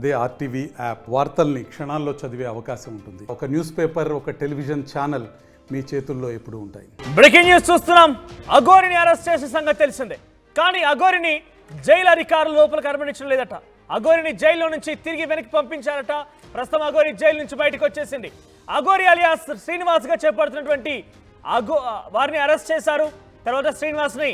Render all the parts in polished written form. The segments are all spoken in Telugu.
అదే ఆర్టీవీ యాప్ వార్తల్ని క్షణాల్లో చదివే అవకాశం ఉంటుంది. ఒక న్యూస్ పేపర్, ఒక టెలివిజన్ ఛానల్ మీ చేతుల్లో ఎప్పుడూ ఉంటాయి. బ్రేకింగ్ న్యూస్ చూస్తున్నాం. అఘోరిని అరెస్ట్ చేసిన సంగతి తెలిసిందే. కానీ అఘోరిని జైలు అధికారులు లోపలికి అనుమతించడం లేదట. అఘోరిని జైల్లో నుంచి తిరిగి వెనక్కి పంపించారట. ప్రస్తుతం అఘోరి జైలు నుంచి బయటకు వచ్చేసింది. అఘోరి అలియాస్ శ్రీనివాస్ గా చేపడుతున్నటువంటి వారిని అరెస్ట్ చేశారు. తర్వాత శ్రీనివాస్ ని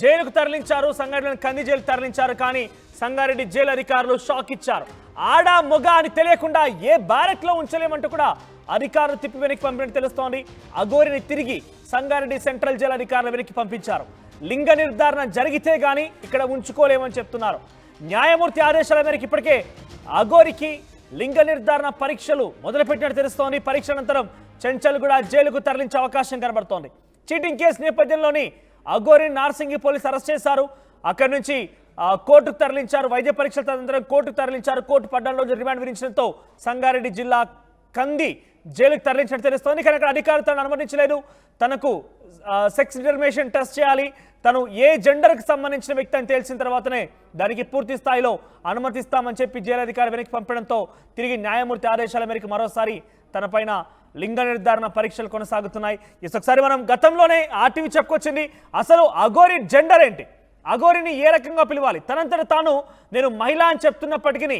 జైలుకు తరలించారు. సంగారెడ్డిలోని కంది జైలు తరలించారు. కానీ సంగారెడ్డి జైలు అధికారులు షాక్ ఇచ్చారు. ఆడ మొగ అని తెలియకుండా ఏ బ్యారెక్ లో ఉంచలేమంటూ కూడా అధికారులు తిప్పి వెనక్కి పంపినట్టు తెలుస్తోంది. అఘోరిని తిరిగి సంగారెడ్డి సెంట్రల్ జైలు అధికారులు వెనక్కి పంపించారు. లింగ నిర్ధారణ జరిగితే గానీ ఇక్కడ ఉంచుకోలేమని చెప్తున్నారు. న్యాయమూర్తి ఆదేశాల మేరకు ఇప్పటికే అఘోరికి లింగ నిర్ధారణ పరీక్షలు మొదలుపెట్టినట్టు తెలుస్తోంది. పరీక్ష అనంతరం చెంచల్ కూడా జైలుకు తరలించే అవకాశం కనబడుతోంది. చీటింగ్ కేసు నేపథ్యంలోని అఘోరిని నార్సింగి పోలీసు అరెస్ట్ చేశారు. అక్కడి నుంచి కోర్టుకు తరలించారు. వైద్య పరీక్షల తదనంతరం కోర్టుకు తరలించారు. కోర్టు 14 రోజులు రిమాండ్ విధించడంతో సంగారెడ్డి జిల్లా కంది జైలుకు తరలించినట్టు తెలుస్తోంది. కానీ అక్కడ అధికారులు తనను అనుమతించలేదు. తనకు సెక్స్ డిటర్మినేషన్ టెస్ట్ చేయాలి, తను ఏ జెండర్కి సంబంధించిన వ్యక్తి అని తెలిసిన తర్వాతనే దానికి పూర్తి స్థాయిలో అనుమతిస్తామని చెప్పి జైలు అధికారి వెనక్కి పంపడంతో తిరిగి న్యాయమూర్తి ఆదేశాల మేరకు మరోసారి తనపైన లింగ నిర్ధారణ పరీక్షలు కొనసాగుతున్నాయి. ఒకసారి మనం గతంలోనే ఆర్టీవీ చెప్పుకొచ్చింది. అసలు అఘోరి జెండర్ ఏంటి, అఘోరిని ఏ రకంగా పిలవాలి? తనంతట తాను నేను మహిళ అని చెప్తున్నప్పటికీ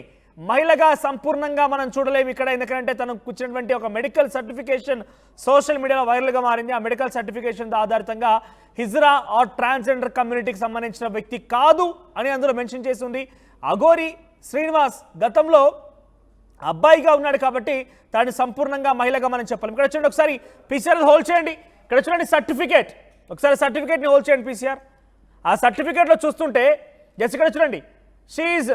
మహిళగా సంపూర్ణంగా మనం చూడలేము ఇక్కడ. ఎందుకంటే తనకు కూర్చున్నటువంటి ఒక మెడికల్ సర్టిఫికేషన్ సోషల్ మీడియాలో వైరల్గా మారింది. ఆ మెడికల్ సర్టిఫికేషన్ ఆధారితంగా హిజ్రా ఆర్ ట్రాన్స్జెండర్ కమ్యూనిటీకి సంబంధించిన వ్యక్తి కాదు అని అందులో మెన్షన్ చేసి ఉంది. అఘోరి శ్రీనివాస్ గతంలో అబ్బాయిగా ఉన్నాడు కాబట్టి తాను సంపూర్ణంగా మహిళగా మనం చెప్పాలి. ఇక్కడ చూడండి, ఒకసారి పీసీఆర్ హోల్డ్ చేయండి. ఇక్కడ చూడండి సర్టిఫికేట్, ఒకసారి సర్టిఫికేట్ని హోల్డ్ చేయండి పీసీఆర్. ఆ సర్టిఫికేట్లో చూస్తుంటే జస్ట్ ఇక్కడ చూడండి, she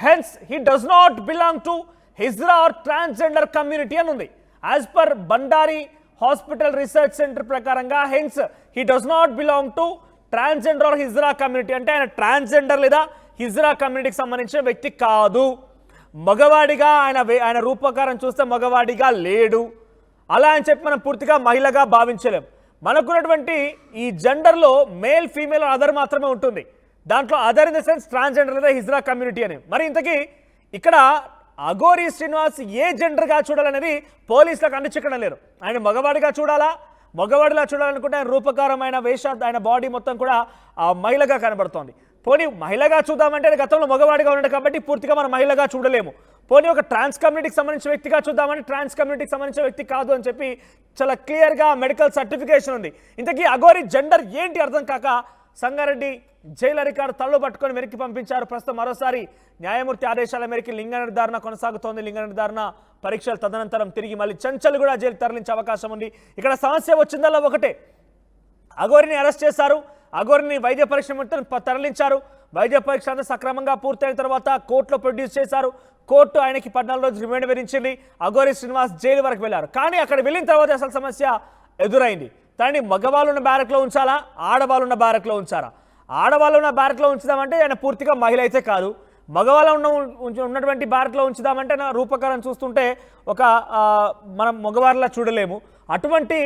hence he does not belong to hijra or transgender community అని ఉంది. As per Bhandari hospital research centre ప్రకారంగా hence he does not belong to transgender or hijra community, అంటే ఆయన ట్రాన్స్జెండర్ లేదా హిజ్రా కమ్యూనిటీకి సంబంధించిన వ్యక్తి కాదు. మగవాడిగా ఆయన రూపకారం చూస్తే మగవాడిగా లేడు. అలా అని చెప్పి మనం పూర్తిగా మహిళగా భావించలేం. మనకున్నటువంటి ఈ జెండర్లో మేల్ ఫీమేల్ అదర్ మాత్రమే ఉంటుంది. దాంట్లో other in the sense transgender లేదా హిజ్రా కమ్యూనిటీ అని. మరి ఇంతకీ ఇక్కడ అఘోరి శ్రీనివాస్ ఏ జెండర్గా చూడాలనేది పోలీసులకు అందించడం లేరు. ఆయన మగవాడిగా చూడాలా, మగవాడిలా చూడాలనుకుంటే ఆయన రూపకారం, ఆయన వేషార్థ, ఆయన బాడీ మొత్తం కూడా మహిళగా కనబడుతోంది. పోనీ మహిళగా చూద్దామంటే గతంలో మగవాడిగా ఉన్నాడు కాబట్టి పూర్తిగా మనం మహిళగా చూడలేము. పోనీ ఒక ట్రాన్స్ కమ్యూనిటీకి సంబంధించిన వ్యక్తిగా చూద్దామని ట్రాన్స్ కమ్యూనిటీకి సంబంధించిన వ్యక్తి కాదు అని చెప్పి చాలా క్లియర్గా మెడికల్ సర్టిఫికేషన్ ఉంది. ఇంతకీ అఘోరి జెండర్ ఏంటి అర్థం కాక సంగారెడ్డి జైలు అధికారులు తల్లు పట్టుకొని వెనక్కి పంపించారు. ప్రస్తుతం మరోసారి న్యాయమూర్తి ఆదేశాల మేరకు లింగ నిర్ధారణ కొనసాగుతోంది. లింగ నిర్ధారణ పరీక్షలు తదనంతరం తిరిగి మళ్ళీ చెంచల్ కూడా జైలు తరలించే అవకాశం ఉంది. ఇక్కడ సమస్య వచ్చిందల్లా ఒకటే, అఘోరిని అరెస్ట్ చేశారు, అఘోరిని వైద్య పరీక్ష తరలించారు. వైద్య పరీక్ష అంతా సక్రమంగా పూర్తయిన తర్వాత కోర్టులో ప్రొడ్యూస్ చేశారు. కోర్టు ఆయనకి 14 రోజులు రిమాండ్ విధించింది. అఘోరి శ్రీనివాస్ జైలు వరకు వెళ్ళారు. కానీ అక్కడ వెళ్ళిన తర్వాత అసలు సమస్య ఎదురైంది. తనని మగవాళ్ళున్న బ్యారక్లో ఉంచాలా, ఆడవాళ్ళున్న బ్యారక్లో ఉంచారా? ఆడవాళ్ళున్న బ్యారక్లో ఉంచుదామంటే ఆయన పూర్తిగా మహిళ అయితే కాదు. మగవాళ్ళు ఉన్నటువంటి బ్యారక్లో ఉంచుదామంటే నా రూపకారం చూస్తుంటే ఒక మనం మగవారిలా చూడలేము. అటువంటి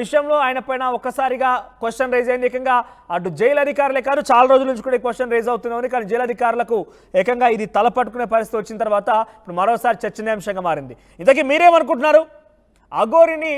విషయంలో ఆయన పైన ఒక్కసారిగా క్వశ్చన్ రైజ్ అయింది. ఏకంగా అటు జైలు అధికారులే కాదు, చాలా రోజుల నుంచి కూడా క్వశ్చన్ రైజ్ అవుతుంది. కానీ జైలు అధికారులకు ఏకంగా ఇది తలపట్టుకునే పరిస్థితి వచ్చిన తర్వాత ఇప్పుడు మరోసారి చర్చనీయాంశంగా మారింది. ఇంతకీ మీరేమనుకుంటున్నారు? అఘోరిని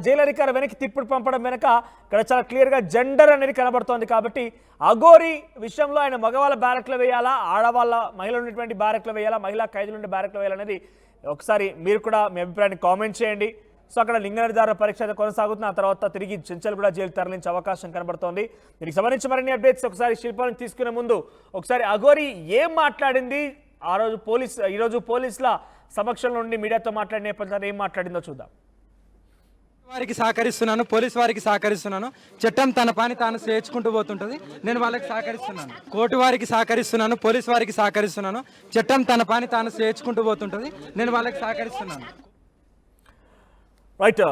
జైలు అధికారి వెనక్కి తిప్పుడు పంపడం వెనక ఇక్కడ చాలా క్లియర్గా జెండర్ అనేది కనబడుతోంది. కాబట్టి అఘోరి విషయంలో ఆయన మగవాళ్ళ బ్యారక్లో వేయాలా, ఆడవాళ్ళ మహిళలు ఉన్నటువంటి బ్యారక్లో వేయాలా, మహిళా ఖైదీలు ఉండే బ్యారక్లో వేయాలనేది ఒకసారి మీరు కూడా మీ అభిప్రాయాన్ని కామెంట్ చేయండి. సో అక్కడ లింగ నిర్ధారణ పరీక్ష కొనసాగుతుంది. ఆ తర్వాత తిరిగి చెంచల్ కూడా జైలు తరలించే అవకాశం కనబడుతోంది. దీనికి సంబంధించి మరిన్ని అప్డేట్స్ ఒకసారి శిల్పాలను తీసుకునే ముందు ఒకసారి అఘోరి ఏం మాట్లాడింది ఆ రోజు ఈరోజు పోలీసుల సమక్షంలో నుండి మీడియాతో మాట్లాడిన నేపథ్యంలో ఏం మాట్లాడిందో చూద్దాం. వారికి సహకరిస్తున్నాను, పోలీసు వారికి సహకరిస్తున్నాను. చట్టం తన పని తాను చేర్చుకుంటూ పోతుంటుంది. నేను వాళ్ళకి సహకరిస్తున్నాను. కోర్టు వారికి సహకరిస్తున్నాను, పోలీసు వారికి సహకరిస్తున్నాను. చట్టం తన పని తాను చేర్చుకుంటూ పోతుంటుంది. నేను వాళ్ళకి సహకరిస్తున్నాను. రైట్.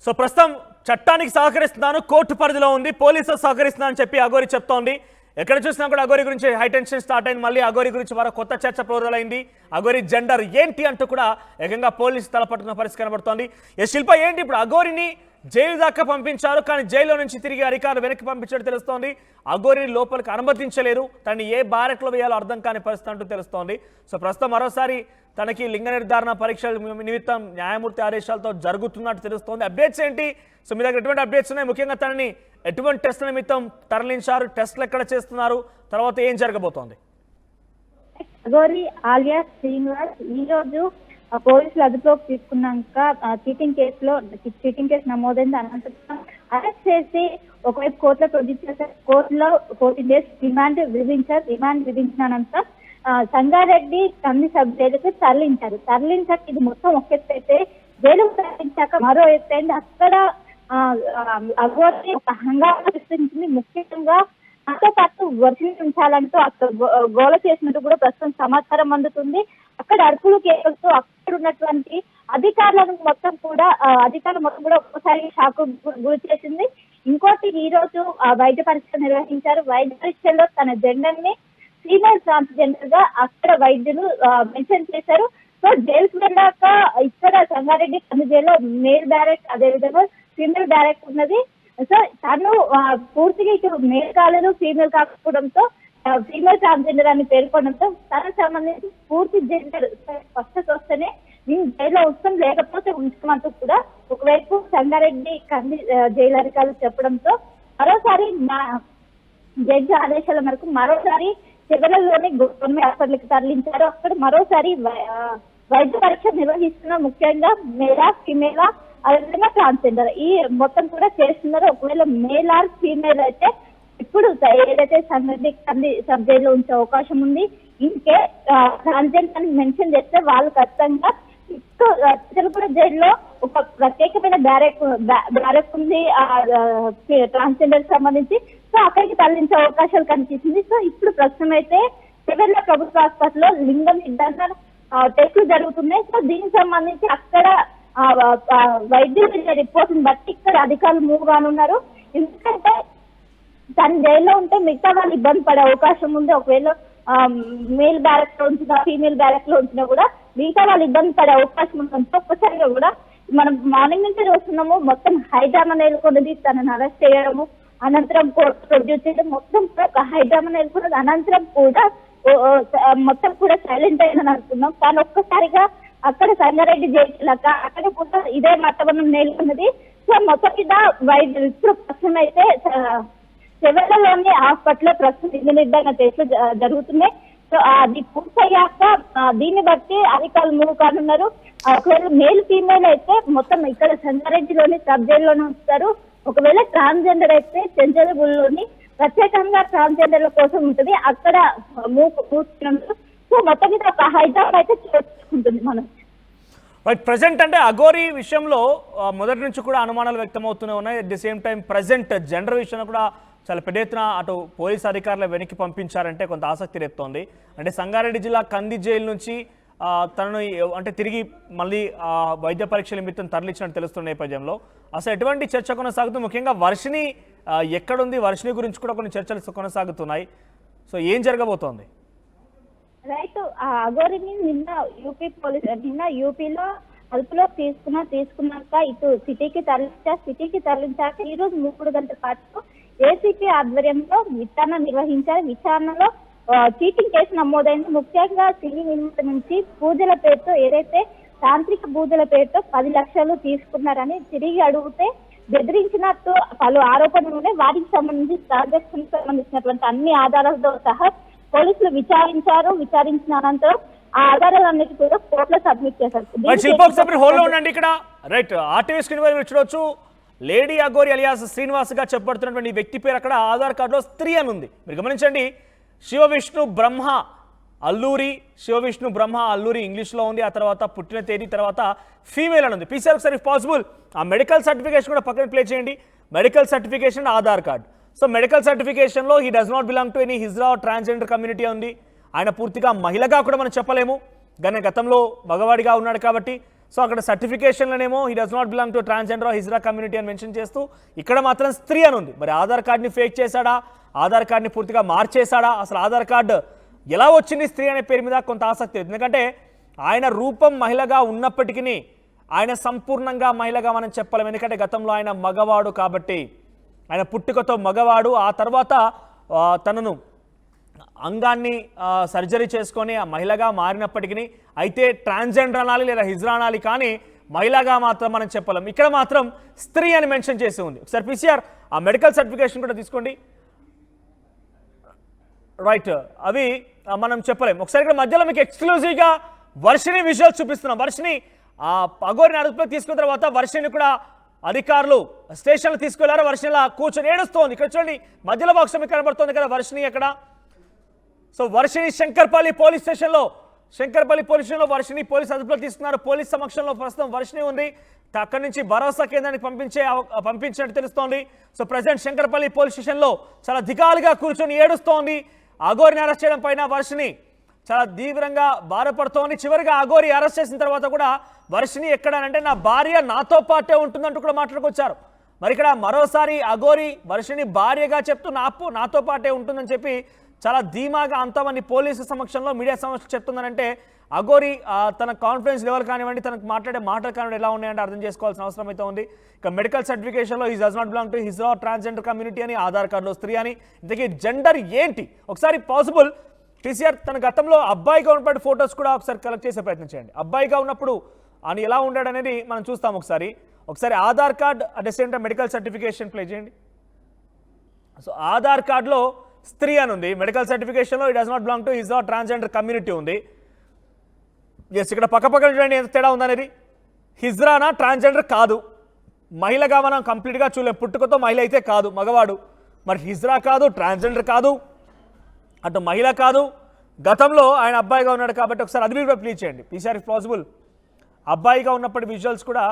సో ప్రస్తుతం చట్టానికి సహకరిస్తున్నాను, కోర్టు పరిధిలో ఉంది, పోలీసులు సహకరిస్తున్నాను అని చెప్పి అఘోరి చెప్తోంది. ఎక్కడ చూసినా కూడా అఘోరి గురించి హైటెన్షన్ స్టార్ట్ అయింది. మళ్ళీ అఘోరి గురించి మరో కొత్త చర్చ ప్రారంభమైంది. అఘోరి జెండర్ ఏంటి అంటూ కూడా ఏకంగా పోలీసు తలపట్టుకున్న పరిస్థితి కనబడుతోంది. శిల్ప ఏంటి ఇప్పుడు అఘోరిని జైలు దాకా పంపించారు. కానీ జైల్లో నుంచి తిరిగి అధికారులు వెనక్కి పంపించడం తెలుస్తోంది. అఘోరిని లోపలికి అనుమతించలేరు. తనని ఏ బ్యారెక్లో వేయాలో అర్థం కాని పరిస్థితి అంటూ తెలుస్తోంది. సో ప్రస్తుతం మరోసారి తనకి లింగ నిర్ధారణ పరీక్షల నిమిత్తం న్యాయమూర్తి ఆదేశాలతో జరుగుతున్నట్టు తెలుస్తోంది. అప్డేట్స్ ఏంటి? సో మీ దగ్గర ఎటువంటి అప్డేట్స్ ఉన్నాయి? ముఖ్యంగా తనని ఎటువంటి టెస్ట్ల నిమిత్తం తరలించారు? టెస్ట్లు ఎక్కడ చేస్తున్నారు? తర్వాత ఏం జరగబోతోంది? అఘోరి ఆలియా శ్రీనివాస్ ఈ రోజు పోలీసులు అదుపులోకి తీసుకున్నాక చీటింగ్ కేసు నమోదైంది. అనంతరం అరెస్ట్ చేసి ఒకవైపు కోర్టులో ప్రొడ్యూస్ చేశారు. కోర్టులో 14 days రిమాండ్ విధించిన అనంతరం సంగారెడ్డి కంది సబ్ జైలుకి తరలించాక ఇది మొత్తం ఒక ఎత్తు అయితే జైలుకు తరలించాక మరో ఎత్తు అయింది. అక్కడ అఘోరి ఒక హంగామా సృష్టించింది. ముఖ్యంగా దాంతో పాటు వర్షం ఉంచాలంటూ అక్కడ గోల చేసినట్టు కూడా ప్రస్తుతం సమాచారం అందుతుంది. అక్కడ అరుపులు కేకలతో అక్కడ ఉన్నటువంటి అధికారులు మొత్తం కూడా ఒక్కసారి షాక్ గురి చేసింది. ఇంకోటి ఈ రోజు వైద్య పరీక్ష నిర్వహించారు. వైద్య పరీక్షలో తన జెండర్ని ఫీమేల్ ట్రాన్స్జెండర్ గా అక్కడ వైద్యులు మెన్షన్ చేశారు. సో జైలుకు వెళ్ళాక ఇక్కడ సంగారెడ్డి కంది జైల్లో మేల్ బ్యారెక్ అదేవిధంగా ఫీమేల్ బ్యారెక్ ఉన్నది. సో తను పూర్తిగా ఇటు మేల్ కాలేదు, ఫీమేల్ కాకపోవడంతో ఫీమేల్ ట్రాన్స్జెండర్ అని పేర్కొనడంతో తనకు సంబంధించి పూర్తి జెండర్ స్పష్టత వస్తేనే నేను జైల్లో ఉంచడం లేకపోతే ఉంచమంటూ కూడా ఒకవైపు సంగారెడ్డి కంది జైలు అధికారులు చెప్పడంతో మరోసారి జడ్జి ఆదేశాల మేరకు మరోసారి చివరిలోనే గవర్నమెంట్ హాస్పిటల్కి తరలించారు. అక్కడ మరోసారి వైద్య పరీక్ష నిర్వహిస్తున్న ముఖ్యంగా మేలా ఫీమేలా అదేవిధంగా ట్రాన్స్జెండర్ ఈ మొత్తం కూడా చేస్తున్నారు. ఒకవేళ మేల్ ఆర్ ఫీమేల్ అయితే ఇప్పుడు ఏదైతే కంది సబ్ జైల్లో ఉంచే అవకాశం ఉంది. ఇంకే ట్రాన్స్జెండర్ అని మెన్షన్ చేస్తే వాళ్ళు ఖచ్చితంగా చిలకూడ జైల్లో ఒక ప్రత్యేకమైన బ్యారెక్ ఉంది ట్రాన్స్జెండర్ సంబంధించి. సో అక్కడికి తరలించే అవకాశాలు కనిపిస్తుంది. సో ఇప్పుడు ప్రస్తుతం అయితే చివరిలో ప్రభుత్వ హాస్పిటల్లో లింగం నిర్ధారణ టెస్టులు జరుగుతున్నాయి. సో దీనికి సంబంధించి అక్కడ వైద్యుల రిపోర్ట్ బట్టి ఇక్కడ అధికారులు మూవ్ కానున్నారు. ఎందుకంటే తన జైల్లో ఉంటే మిగతా వాళ్ళు ఇబ్బంది పడే అవకాశం ఉంది. ఒకవేళ మేల్ బ్యారెక్ లో ఉంచినా ఫీమేల్ బ్యారెక్ లో ఉంచినా కూడా మిగతా వాళ్ళు ఇబ్బంది పడే అవకాశం ఉంటుంది. ఒక్కసారిగా కూడా మనం మార్నింగ్ నుంచి చూస్తున్నాము మొత్తం హైడ్రామా నెలకొన్నది. తనను అరెస్ట్ చేయడము అనంతరం కోర్టు ప్రొడ్యూస్ చేయడం మొత్తం ఒక హైడ్రామా నెలకొన్నది. అనంతరం కూడా మొత్తం కూడా సైలెంట్ అయిందని అనుకున్నాం. కానీ ఒక్కసారిగా అక్కడ సంగారెడ్డి జైలుక అక్కడ కూడా ఇదే వాతావరణం నెలకొన్నది. సో మొత్తం మీద వైద్యులు ఇప్పుడు ప్రస్తుతం అయితే చివరిలోని హాస్పిటల్లో ప్రస్తుతం లింగ నిర్ధారణ టెస్టులు జరుగుతున్నాయి. సో అది పూర్తయ్యాక దీన్ని బట్టి అధికారులు మూవ్ కానున్నారు. ఒకవేళ మేల్ ఫీమేల్ అయితే మొత్తం ఇక్కడ సంగారెడ్డిలోని సబ్ జైల్లోనే ఉంచుతారు. ఒకవేళ ట్రాన్స్జెండర్ అయితే చెంచలగూడలోని ప్రత్యేకంగా ట్రాన్స్జెండర్ల కోసం ఉంటుంది. అక్కడ మూర్చున్నారు. సో మొత్తం మీద ఒక హైదరాబాద్ అయితే చేసుకుంటుంది మనం. రైట్, ప్రజెంట్ అంటే అఘోరి విషయంలో మొదటి నుంచి కూడా అనుమానాలు వ్యక్తమవుతూనే ఉన్నాయి. At the same time present gender విషయంలో కూడా చాలా పెద్ద ఎత్తున అటు పోలీసు అధికారులు వెనక్కి పంపించారంటే కొంత ఆసక్తి రేపుతోంది. అంటే సంగారెడ్డి జిల్లా కంది జైలు నుంచి తనను అంటే తిరిగి మళ్ళీ వైద్య పరీక్షల నిమిత్తం తరలించినట్టు తెలుస్తున్న నేపథ్యంలో అసలు ఎటువంటి చర్చ కొనసాగుతుంది? ముఖ్యంగా వర్షిని ఎక్కడుంది? వర్షిని గురించి కూడా కొన్ని చర్చలు కొనసాగుతున్నాయి. సో ఏం జరగబోతోంది? రైట్, అఘోరిని నిన్న యూపీలో అదుపులో తీసుకున్నాక ఇటు సిటీకి తరలించాక ఈ రోజు 3 గంటల పాటు ఏసీపీ ఆధ్వర్యంలో విచారణ నిర్వహించారు. విచారణలో చీటింగ్ కేసు నమోదైంది. ముఖ్యంగా సినీ నిందితుల నుంచి పూజల పేరుతో ఏదైతే తాంత్రిక పూజల పేరుతో 10 లక్షలు తీసుకున్నారని తిరిగి అడిగితే బెదిరించినట్టు పలు ఆరోపణలు ఉన్నాయి. వాటికి సంబంధించినటువంటి అన్ని ఆధారాలతో సహా పోలీసులు విచారించిన అనంతరం ఆ ఆధారాలన్నిటి కూడా కోర్టులో సబ్మిట్ చేశారు. ఇక్కడ రైట్, ఆర్టీవీ స్క్రీన్ మీద చూడొచ్చు. లేడీ అఘోరి అలియాస్ శ్రీనివాస్ గా చెప్పబడుతున్నటువంటి వ్యక్తి పేరు అక్కడ ఆధార్ కార్డులో స్త్రీ అని ఉంది. మీరు గమనించండి. శివ విష్ణు బ్రహ్మ అల్లూరి ఇంగ్లీష్లో ఉంది. ఆ తర్వాత పుట్టిన తేదీ తర్వాత ఫీమేల్ అని ఉంది. పీసీఆర్ ఒకసారి పాసిబుల్ ఆ మెడికల్ సర్టిఫికేషన్ కూడా పక్కన ప్లే చేయండి. Medical certification Aadhaar card. So medical సర్టిఫికేషన్లో he does not belong to any hijra transgender community ఉంది. ఆయన పూర్తిగా మహిళగా కూడా మనం చెప్పలేము, కానీ గతంలో మగవాడిగా ఉన్నాడు కాబట్టి. సో అక్కడ సర్టిఫికేషన్లోనేమో he does not belong to transgender hijra community అని మెన్షన్ చేస్తూ ఇక్కడ మాత్రం స్త్రీ అని ఉంది. మరి ఆధార్ కార్డ్ని ఫేక్ చేశాడా? ఆధార్ కార్డ్ని పూర్తిగా మార్చేశాడా? అసలు ఆధార్ కార్డు ఎలా వచ్చింది స్త్రీ అనే పేరు మీద కొంత ఆసక్తి. ఎందుకంటే ఆయన రూపం మహిళగా ఉన్నప్పటికీ ఆయన సంపూర్ణంగా మహిళగా మనం చెప్పలేం, ఎందుకంటే గతంలో ఆయన మగవాడు కాబట్టి, ఆయన పుట్టుకతో మగవాడు. ఆ తర్వాత తనను అంగాన్ని సర్జరీ చేసుకొని ఆ మహిళగా మారినప్పటికీ అయితే ట్రాన్స్జెండర్ అనాలి లేదా హిజ్రా అనాలి, కానీ మహిళగా మాత్రం మనం చెప్పలేం. ఇక్కడ మాత్రం స్త్రీ అని మెన్షన్ చేసి ఉంది. ఒకసారి PCR ఆ మెడికల్ సర్టిఫికేషన్ కూడా తీసుకోండి. రైట్, అవి మనం చెప్పలేం. ఒకసారి ఇక్కడ మధ్యలో మీకు ఎక్స్క్లూజివ్గా వర్షిని విజువల్స్ చూపిస్తున్నాం. వర్షిని అఘోరిని అదుపులో తీసుకున్న తర్వాత వర్షిని కూడా అధికారులు స్టేషన్లో తీసుకెళ్లారు. వర్షినిలా కూర్చొని ఏడుస్తోంది. ఇక్కడ చూడండి మధ్యలో బాక్స్ మీకు కనబడుతోంది కదా వర్షిని అక్కడ. సో వర్షిని శంకర్పల్లి పోలీస్ స్టేషన్లో వర్షిని పోలీస్ అదుపులో తీసుకున్నారు. పోలీస్ సమక్షంలో ప్రస్తుతం వర్షిని ఉంది. అక్కడి నుంచి భరోసా కేంద్రానికి పంపించినట్టు తెలుస్తోంది. సో ప్రజెంట్ శంకర్పల్లి పోలీస్ స్టేషన్లో చాలా దిగాలుగా కూర్చొని ఏడుస్తోంది. అఘోరిని అరెస్ట్ చేయడం పైన వర్షిని చాలా తీవ్రంగా బాధపడుతోంది. చివరిగా అఘోరి అరెస్ట్ చేసిన తర్వాత కూడా వర్షిని ఎక్కడానంటే నా భార్య నాతో పాటే ఉంటుందంటూ కూడా మాట్లాడుకొచ్చారు. మరి ఇక్కడ మరోసారి అఘోరి వర్షిని భార్యగా చెప్తూ నాతో పాటే ఉంటుందని చెప్పి చాలా ధీమాగా అంతమంది పోలీసు సమక్షంలో మీడియా సమక్షంలో చెప్తుందనంటే అఘోరి తన కాన్ఫిడెన్స్ లెవెల్ కానివ్వండి, తనకు మాట్లాడే మాటలు కానివ్వండి ఎలా ఉన్నాయంటే అర్థం చేసుకోవాల్సిన అవసరం అయితే ఉంది. ఇక మెడికల్ సర్టిఫికేషన్లో ఈ does not belong to hijra transgender community అని, ఆధార్ కార్డులో స్త్రీ అని. ఇంతకీ జెండర్ ఏంటి ఒకసారి పాసిబుల్ PCR తన గతంలో అబ్బాయిగా ఉన్నప్పుడు ఫొటోస్ కూడా ఒకసారి కలెక్ట్ చేసే ప్రయత్నం చేయండి. అబ్బాయిగా ఉన్నప్పుడు అని ఎలా ఉండాడు అనేది మనం చూస్తాం. ఒకసారి Aadhaar card at the same time medical certification play చేయండి. సో ఆధార్ కార్డులో స్త్రీ అని ఉంది, మెడికల్ సర్టిఫికేషన్లో it does not belong to hijra transgender community ఉంది. ఎస్, ఇక్కడ పక్కపక్కన చూడండి ఎంత తేడా ఉందనేది. హిజ్రానా ట్రాన్స్జెండర్ కాదు, మహిళగా మనం కంప్లీట్గా చూడలేం. పుట్టుకతో మహిళ అయితే కాదు, మగవాడు. మరి హిజ్రా కాదు, ట్రాన్స్జెండర్ కాదు, అటు మహిళ కాదు. గతంలో ఆయన అబ్బాయిగా ఉన్నాడు కాబట్టి ఒకసారి అది కూడా ప్లే చేయండి. PCR ఇఫ్ పాసిబుల్ అబ్బాయిగా ఉన్నప్పటి విజువల్స్ కూడా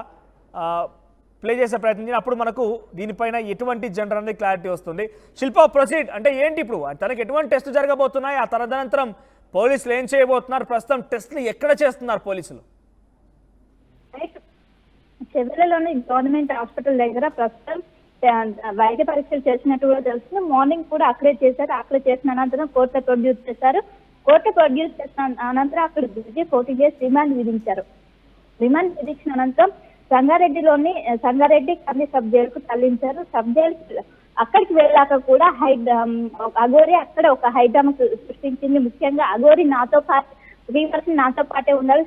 ప్లే చేసే ప్రయత్నం చేయండి. అప్పుడు మనకు దీనిపైన ఎటువంటి జెండర్ అనేది క్లారిటీ వస్తుంది. శిల్ప ప్రొసీడ్ అంటే ఏంటి, ఇప్పుడు తనకి ఎటువంటి టెస్ట్ జరగబోతున్నాయి, ఆ తదనంతరం పోలీసులు ఏం చేయబోతున్నారు, ప్రస్తుతం టెస్టులు ఎక్కడ చేస్తున్నారు పోలీసులు? చెవెలలోని గవర్నమెంట్ హాస్పిటల్ దగ్గర ప్రస్తుతం వైద్య పరీక్షలు చేసినట్టు కూడా తెలుస్తుంది. మార్నింగ్ కూడా అక్కడే చేశారు. అక్కడ చేసిన అనంతరం కోర్టులో ప్రొడ్యూస్ చేశారు. కోర్టు ప్రొడ్యూస్ చేసిన అనంతరం అక్కడ జడ్జి 40 days రిమాండ్ విధించారు. రిమాండ్ విధించిన అనంతరం సంగారెడ్డి కర్ణి సబ్ జైలుకు తరలించారు. సబ్ జైలు అక్కడికి వెళ్ళాక కూడా అఘోరి అక్కడ ఒక హైడ్రామా సృష్టించింది. ముఖ్యంగా అఘోరి నాతో పాటు నాతో పాటే ఉండాలి,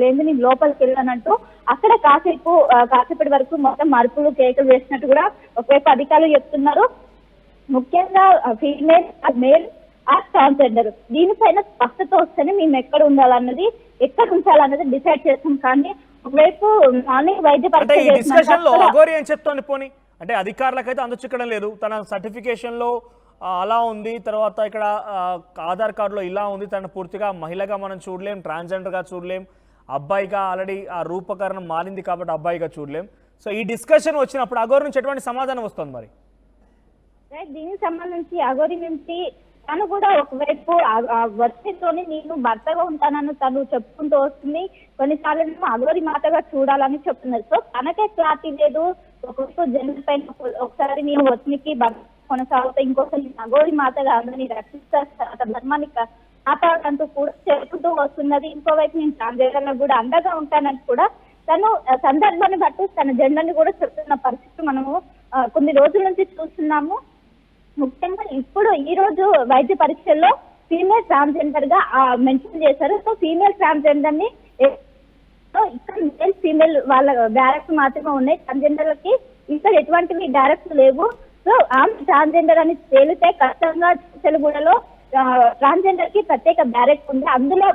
లేదు నేను లోపలికి వెళ్ళానంటూ అక్కడ కాసేపటి వరకు మొత్తం మరుపులు కేకలు వేసినట్టు కూడా ఒకవైపు అధికారులు చెప్తున్నారు. ముఖ్యంగా ఫీమేల్ మేల్ ట్రాన్స్జెండర్ దీనిపైన స్పష్టత వస్తేనే మేము ఎక్కడ ఉంచాలన్నది డిసైడ్ చేస్తాం. కానీ ఒకవైపు మార్నింగ్ వైద్య పరీక్ష అఘోరి ఏం చెప్తోంది పోనీ అంటే అధికారులకైతే అందచిక్కడం లేదు. తన సర్టిఫికేషన్లో అలా ఉంది, తర్వాత ఇక్కడ ఆధార్ కార్డులో ఇలా ఉంది, తను పూర్తిగా మహిళగా మనం చూడలేం, ట్రాన్స్జెండర్గా చూడలేం, అబ్బాయిగా ఆల్రెడీ ఆ రూపకరణం మారింది కాబట్టి అబ్బాయిగా చూడలేం. సో ఈ డిస్కషన్ వచ్చినప్పుడు అఘోరి నుంచి ఎటువంటి సమాధానం వస్తుంది మరి? దీనికి సంబంధించి అఘోరి నుంచి తను కూడా ఒకవైపు వర్షితోని నేను భర్తగా ఉంటానని తను చెప్పుకుంటూ వస్తుంది. కొన్నిసార్లు అఘోరి మాటగా చూడాలని చెప్తున్నారు. సో తనకే క్లారిటీ లేదు. ఒకవైపు జనం పైన ఒకసారి నేను వర్షినికి భర్త కొనసాగుతా, ఇంకోసారి అఘోరి మాటగా అందరినీ రక్షిస్తా, ధర్మాన్ని కాపాడంటూ కూడా చెప్పుకుంటూ వస్తున్నది. ఇంకోవైపు నేను ట్రాన్స్జెండర్ కూడా అండగా ఉంటానని కూడా తను సందర్భాన్ని బట్టి తన జెండర్ని కూడా చెప్తున్న పరిస్థితి మనము కొన్ని రోజుల నుంచి చూస్తున్నాము. ముఖ్యంగా ఇప్పుడు ఈ రోజు వైద్య పరీక్షల్లో ఫీమేల్ ట్రాన్స్జెండర్ గా మెన్షన్ చేశారు. సో ఫీమేల్ ట్రాన్స్జెండర్ ని ఇక్కడ మేల్ ఫీమేల్ వాళ్ళ డైరెక్ట్ మాత్రమే ఉన్నాయి. ట్రాన్స్జెండర్లకి ఇక్కడ ఎటువంటివి డైరెక్ట్ లేవు. సో ఆమె ట్రాన్స్జెండర్ అని తేలితే ఖచ్చితంగా చెలుగూడలో ట్రాన్స్జెండర్ కి ప్రత్యేక డైరెక్ట్ ఉంది, అందులో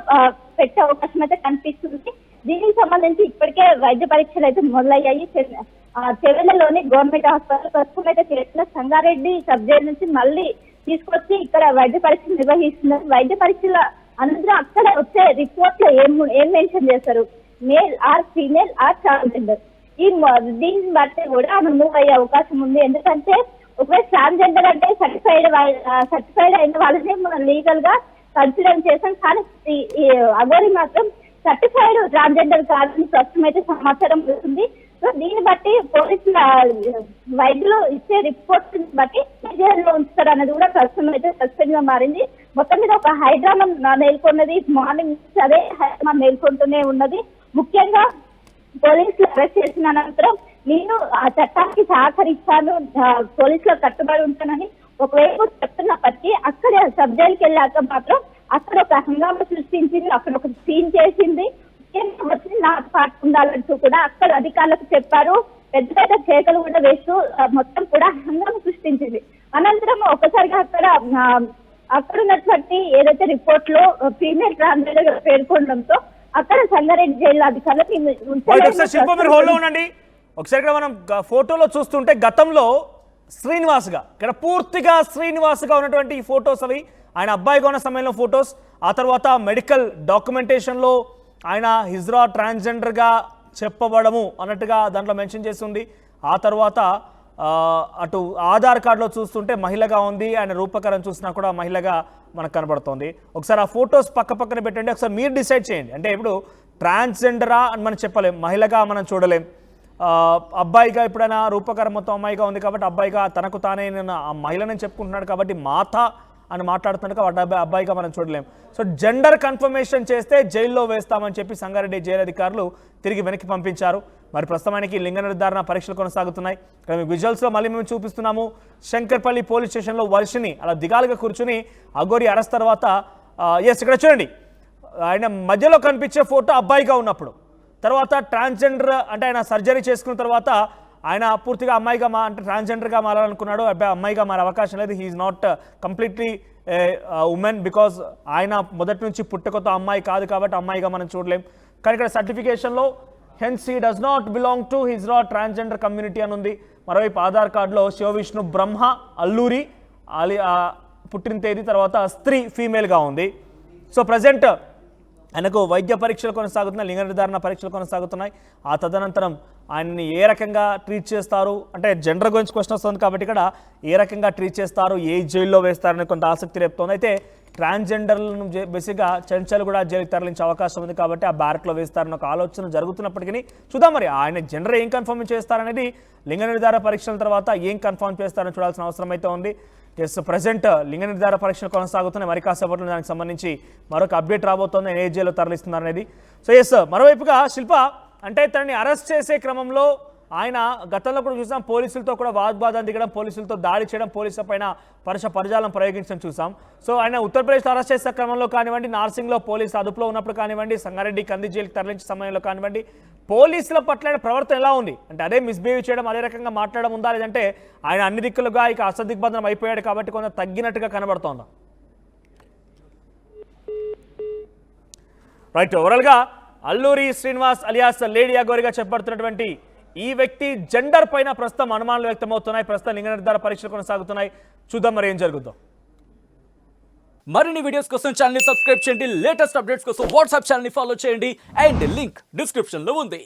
పెట్టే అవకాశం అయితే కనిపిస్తుంది. దీనికి సంబంధించి ఇప్పటికే వైద్య పరీక్షలు అయితే మొదలయ్యాయి. చెవెలలోని గవర్నమెంట్ హాస్పిటల్ ప్రస్తుతం అయితే చేసిన సంగారెడ్డి సబ్ జైలు నుంచి మళ్ళీ తీసుకొచ్చి ఇక్కడ వైద్య పరీక్షలు నిర్వహిస్తున్నారు. వైద్య పరీక్షల అనంతరం అక్కడ వచ్చే రిపోర్ట్ లో ఏం మెన్షన్ చేస్తారు, male or female or transgender, దీన్ని బట్టి కూడా ఆమె మూవ్ అయ్యే అవకాశం ఉంది. ఎందుకంటే ఒకవేళ ట్రాన్స్జెండర్ అంటే సర్టిఫైడ్ అయిన వాళ్ళని మనం లీగల్ గా కన్సిడర్ చేసాం. కానీ అఘోరి మాత్రం సర్టిఫైడ్ ట్రాన్స్జెండర్ కాదని ప్రస్తుతం అయితే సమాచారం వస్తుంది. సో దీన్ని బట్టి పోలీసుల వైద్యులు ఇచ్చే రిపోర్ట్ బట్టి జైల్లో ఉంచుతారు అన్నది కూడా ప్రస్తుతం అయితే సస్పెండ్ గా మారింది. మొత్తం మీద ఒక హైడ్రామా నెలకొన్నది. మార్నింగ్ అదే హైడ్రామా నెలకొంటూనే ఉన్నది. ముఖ్యంగా పోలీసులు అరెస్ట్ చేసిన అనంతరం నేను ఆ చట్టానికి సహకరిస్తాను, పోలీసులకు కట్టుబడి ఉంటానని ఒకవైపు చెప్తున్నప్పటికీ అక్కడ సబ్ జైలుకి వెళ్ళాక మాత్రం అక్కడ ఒక హంగామా సృష్టించింది, అక్కడ ఒక సీన్ చేసింది. వచ్చి నాకు పాటు ఉండాలంటూ కూడా అక్కడ అధికారులకు చెప్పారు. పెద్ద పెద్ద కేకలు కూడా వేస్తూ మొత్తం కూడా హంగామా సృష్టించింది. అనంతరం ఒకసారిగా అక్కడ ఉన్నటువంటి ఏదైతే రిపోర్ట్ లో ఫీమేల్ ట్రాన్స్జెండర్ పేర్కొనడంతో అక్కడ సంగారెడ్డి జైలు అధికారులు శిల్ప మీరు హోల్డ్ లో ఉండండి. ఒకసారి ఇక్కడ మనం ఫోటోలో చూస్తుంటే గతంలో శ్రీనివాస్గా ఇక్కడ పూర్తిగా శ్రీనివాస్గా ఉన్నటువంటి ఈ ఫొటోస్ అవి ఆయన అబ్బాయిగా ఉన్న సమయంలో ఫొటోస్. ఆ తర్వాత మెడికల్ డాక్యుమెంటేషన్లో ఆయన హిజ్రా ట్రాన్స్జెండర్గా చెప్పబడము అన్నట్టుగా దాంట్లో మెన్షన్ చేసి ఉంది. ఆ తర్వాత అటు ఆధార్ కార్డులో చూస్తుంటే మహిళగా ఉంది, ఆయన రూపకరం చూసినా కూడా మహిళగా మనకు కనబడుతోంది. ఒకసారి ఆ ఫొటోస్ పక్క పక్కన పెట్టండి, ఒకసారి మీరు డిసైడ్ చేయండి. అంటే ఇప్పుడు ట్రాన్స్జెండరా అని మనం చెప్పలేం, మహిళగా మనం చూడలేం. అబ్బాయిగా ఎప్పుడైనా రూపకరం మొత్తం అమ్మాయిగా ఉంది కాబట్టి అబ్బాయిగా తనకు తానే ఆ మహిళని చెప్పుకుంటున్నాడు కాబట్టి మాత అని మాట్లాడుతున్నాడు కాబట్టి అబ్బాయిగా మనం చూడలేం. సో జెండర్ కన్ఫర్మేషన్ చేస్తే జైల్లో వేస్తామని చెప్పి సంగారెడ్డి జైలు అధికారులు తిరిగి వెనక్కి పంపించారు. మరి ప్రస్తుతానికి లింగ నిర్ధారణ పరీక్షలు కొనసాగుతున్నాయి. ఇక్కడ మీకు విజువల్స్లో మళ్ళీ మేము చూపిస్తున్నాము. శంకర్పల్లి పోలీస్ స్టేషన్లో వర్షిని అలా దిగాలుగా కూర్చుని అఘోరి అరెస్ట్ తర్వాత ఇక్కడ చూడండి, ఆయన మధ్యలో కనిపించే ఫోటో అబ్బాయిగా ఉన్నప్పుడు, తర్వాత ట్రాన్స్జెండర్ అంటే ఆయన సర్జరీ చేసుకున్న తర్వాత ఆయన పూర్తిగా అమ్మాయిగా అంటే ట్రాన్స్జెండర్గా మారాలనుకున్నాడు. అమ్మాయిగా మారే అవకాశం లేదు. He's not completely woman because ఆయన మొదటి నుంచి పుట్టుకతో అమ్మాయి కాదు కాబట్టి అమ్మాయిగా మనం చూడలేం. కానీ ఇక్కడ సర్టిఫికేషన్లో hence he does not belong to hijra transgender community అని ఉంది. మరోవైపు ఆధార్ కార్డులో శివవిష్ణు బ్రహ్మ అల్లూరి పుట్టిన తేదీ తర్వాత స్త్రీ ఫీమేల్గా ఉంది. సో ప్రజెంట్ ఆయనకు వైద్య పరీక్షలు కొనసాగుతున్నాయి, లింగ నిర్ధారణ పరీక్షలు కొనసాగుతున్నాయి. ఆ తదనంతరం ఆయన్ని ఏ రకంగా ట్రీట్ చేస్తారు అంటే జెండర్ గురించి క్వశ్చన్ వస్తుంది కాబట్టి ఇక్కడ ఏ రకంగా ట్రీట్ చేస్తారు, ఏ జైల్లో వేస్తారని కొంత ఆసక్తి రేపుతోంది. అయితే ట్రాన్స్జెండర్లను బేసిక్గా చెంచలు కూడా జైలుకి తరలించే అవకాశం ఉంది కాబట్టి ఆ బ్యారెట్లో వేస్తారని ఒక ఆలోచన జరుగుతున్నప్పటికీ చూద్దాం మరి ఆయన జెండర్ ఏం కన్ఫర్మ్ చేస్తారనేది లింగ నిర్ధారణ పరీక్షల తర్వాత ఏం కన్ఫర్మ్ చేస్తారని చూడాల్సిన అవసరం అయితే ఉంది. ఎస్ ప్రజెంట్ లింగ నిర్ధారణ పరీక్షలు కొనసాగుతున్నాయి. మరి కాసేపట్లో దానికి సంబంధించి మరొక అప్డేట్ రాబోతోంది, ఆయన ఏ జైల్లో తరలిస్తున్నారు అనేది. సో ఎస్ మరోవైపుగా శిల్ప అంటే తనని అరెస్ట్ చేసే క్రమంలో ఆయన గతంలో కూడా చూసాం, పోలీసులతో కూడా వాగ్వాదం దిగడం, పోలీసులతో దాడి చేయడం, పోలీసుల పైన పరజాలం ప్రయోగించడం చూసాం. సో ఆయన ఉత్తరప్రదేశ్లో అరెస్ట్ చేసే క్రమంలో కానివ్వండి, నార్సింగ్లో పోలీసు అదుపులో ఉన్నప్పుడు కానివ్వండి, సంగారెడ్డి కంది జైలుకి తరలించే సమయంలో కానివ్వండి, పోలీసుల పట్ల ప్రవర్తన ఎలా ఉంది అంటే అదే మిస్బిహేవ్ చేయడం, అదే రకంగా మాట్లాడడం ఉందా, లేదంటే ఆయన అన్ని దిక్కులుగా ఇక అసదిగ్బంధనం అయిపోయాడు కాబట్టి కొంత తగ్గినట్టుగా కనబడుతోందా? రైట్, ఓవరాల్గా అల్లూరి శ్రీనివాస్ అలియాస్ లేడీ అఘోరిగా చెప్పబడుతున్నటువంటి ఈ వ్యక్తి జెండర్ పైన ప్రస్తుతం అనుమానాలు వ్యక్తమవుతున్నాయి. ప్రస్తుతం లింగ నిర్ధారణ పరీక్షలు కొనసాగుతున్నాయి. చూద్దాం మరి ఏం జరుగుతుందో. మరిన్ని వీడియోస్ కోసం ఛానల్ ని సబ్స్క్రైబ్ చేయండి, లేటెస్ట్ అప్డేట్స్ కోసం వాట్సాప్ ఛానల్ ని ఫాలో చేయండి అండ్ లింక్ డిస్క్రిప్షన్ లో ఉంది.